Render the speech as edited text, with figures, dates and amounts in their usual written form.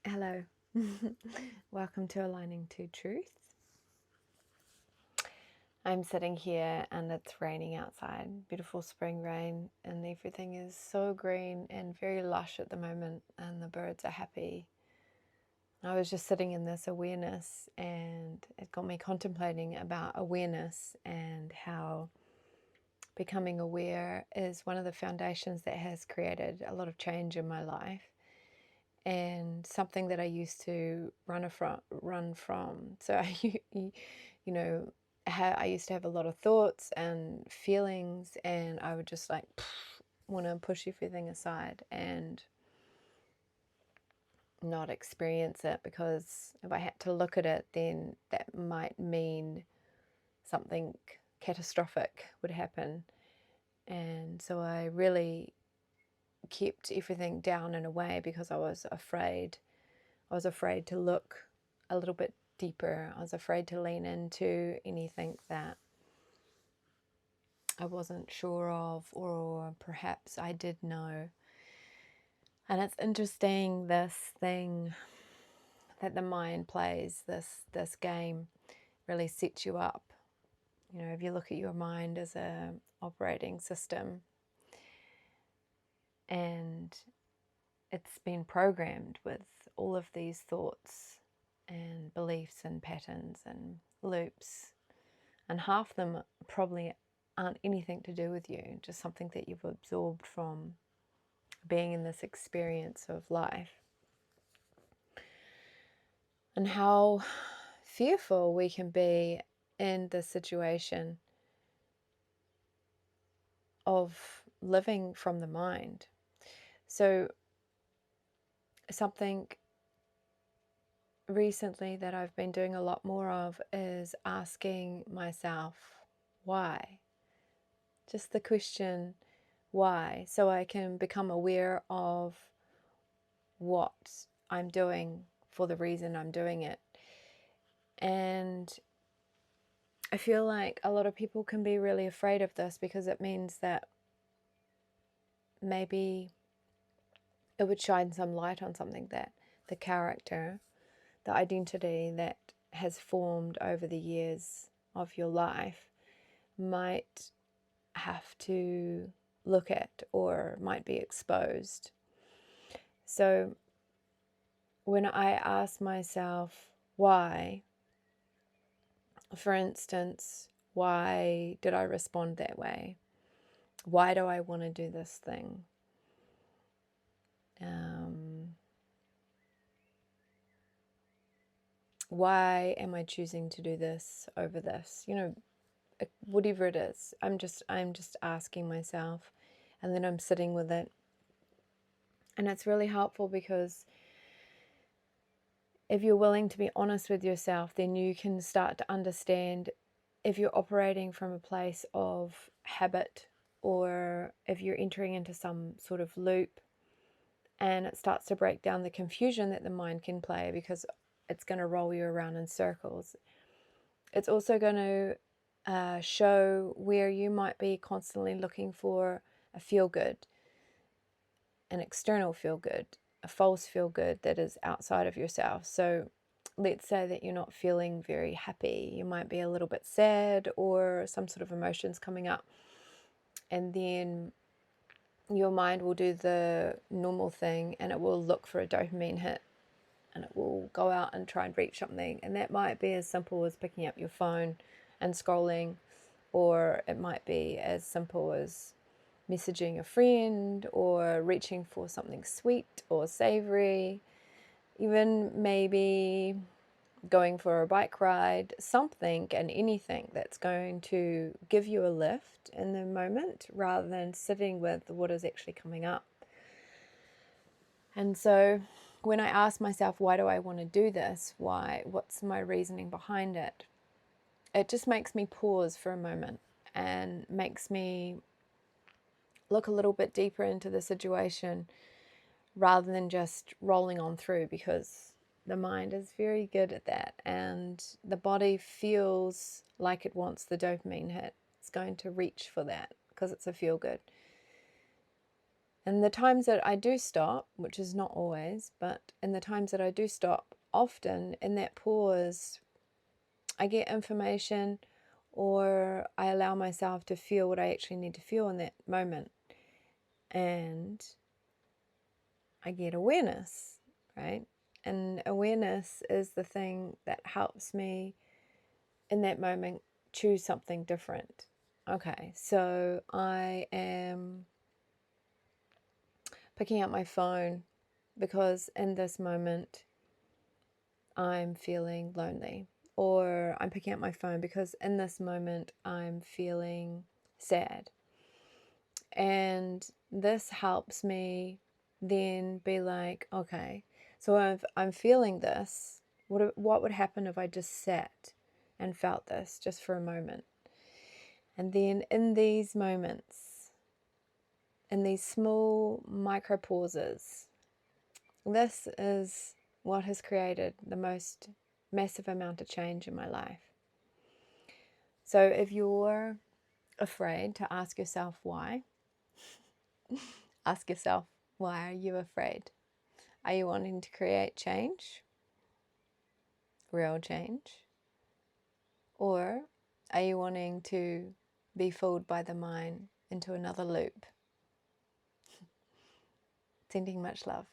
Hello. Welcome to Aligning to Truth. I'm sitting here and it's raining outside. Beautiful spring rain, and everything is so green and very lush at the moment, and the birds are happy. I was just sitting in this awareness, and it got me contemplating about awareness and how becoming aware is one of the foundations that has created a lot of change in my life, and something that I used to run from. So I used to have a lot of thoughts and feelings, and I would just like want to push everything aside and not experience it, because if I had to look at it, then that might mean something catastrophic would happen. And so I really kept everything down in a way because I was afraid. I was afraid to look a little bit deeper. I was afraid to lean into anything that I wasn't sure of, or perhaps I did know. And it's interesting, this thing that the mind plays, this game really sets you up. You know, if you look at your mind as a operating system, and it's been programmed with all of these thoughts and beliefs and patterns and loops, and half them probably aren't anything to do with you, just something that you've absorbed from being in this experience of life. And how fearful we can be in the situation of living from the mind. So something recently that I've been doing a lot more of is asking myself why. Just the question why, so I can become aware of what I'm doing for the reason I'm doing it. And I feel like a lot of people can be really afraid of this, because it means that maybe it would shine some light on something that the character, the identity that has formed over the years of your life might have to look at, or might be exposed. So when I ask myself why, for instance, why did I respond that way? Why do I want to do this thing? Why am I choosing to do this over this? You know, whatever it is, I'm just asking myself, and then I'm sitting with it. And it's really helpful, because if you're willing to be honest with yourself, then you can start to understand if you're operating from a place of habit, or if you're entering into some sort of loop, and it starts to break down the confusion that the mind can play, because it's going to roll you around in circles. It's also going to show where you might be constantly looking for a feel good, an external feel good, a false feel good that is outside of yourself. So let's say that you're not feeling very happy. You might be a little bit sad, or some sort of emotions coming up. And then your mind will do the normal thing, and it will look for a dopamine hit, and it will go out and try and reach something. And that might be as simple as picking up your phone and scrolling, or it might be as simple as messaging a friend, or reaching for something sweet or savory, even maybe going for a bike ride, something and anything that's going to give you a lift in the moment, rather than sitting with what is actually coming up. And so when I ask myself, why do I want to do this? What's my reasoning behind it? It just makes me pause for a moment, and makes me look a little bit deeper into the situation, rather than just rolling on through, because the mind is very good at that, and the body feels like it wants the dopamine hit. It's going to reach for that because it's a feel good. And the times that I do stop, which is not always, but in the times that I do stop, often in that pause, I get information, or I allow myself to feel what I actually need to feel in that moment. And I get awareness, right? And awareness is the thing that helps me in that moment choose something different. Okay, so I am picking up my phone because in this moment I'm feeling lonely, or I'm picking up my phone because in this moment I'm feeling sad. And this helps me then be like, okay, so if I'm feeling this, what would happen if I just sat and felt this just for a moment? And then in these moments, in these small micro pauses, this is what has created the most massive amount of change in my life. So if you're afraid to ask yourself why, ask yourself, why are you afraid? Are you wanting to create change? Real change? Or are you wanting to be fooled by the mind into another loop? Sending much love.